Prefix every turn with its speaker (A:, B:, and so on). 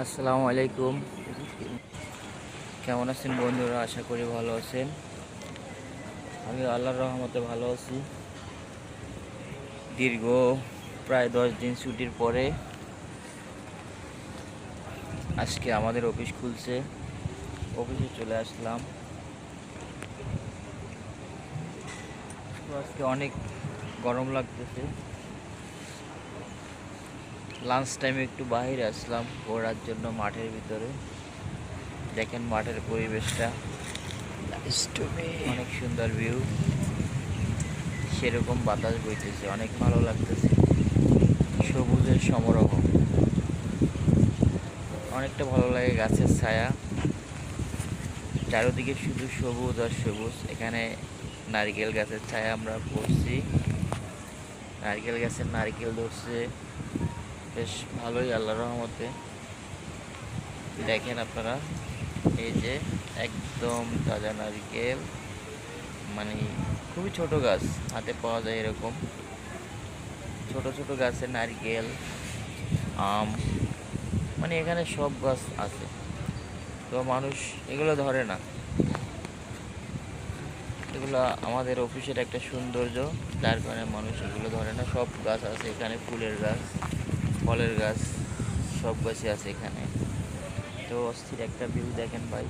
A: আসসালামু আলাইকুম। কেমন আছেন বন্ধুরা? আশা করি ভালো আছেন। আমি আল্লাহর রহমতে ভালো আছি। দীর্ঘ প্রায় 10 দিন ছুটির পরে আজকে আমাদের অফিস খুলছে। অফিসে চলে আসলাম। তো আজকে অনেক গরম লাগতেছে। লাঞ্চ টাইমে একটু বাইরে আসলাম ঘোরার জন্য মাঠের ভিতরে। দেখেন মাঠের পরিবেশটা অনেক সুন্দর ভিউ। সেরকম বাতাস বইতেছে, অনেক ভালো লাগতেছে। সবুজের সমারোহ, অনেকটা ভালো লাগে। গাছের ছায়া, চারিদিকে শুধু সবুজ আর সবুজ। এখানে নারকেল গাছের ছায়া আমরা পড়ছি, নারকেল গাছের নারকেল ধরছে, বেশ ভালোই আল্লাহর রহমতে। দেখেন আপনারা, এই যে একদম তাজা নারকেল, মানে খুবই ছোট গাছ, হাতে পাওয়া যায় এরকম ছোট ছোট গাছের নারকেল, আম, মানে এখানে সব গাছ আছে। তো মানুষ এগুলো ধরে না। এগুলো আমাদের অফিসের একটা সৌন্দর্য, যার কারণে মানুষ এগুলো ধরে না। সব গাছ আছে এখানে, ফুলের গাছ, ফলের গাছ, সব গাছই আছে এখানে। তো অস্থির একটা ভিউ দেখেন ভাই।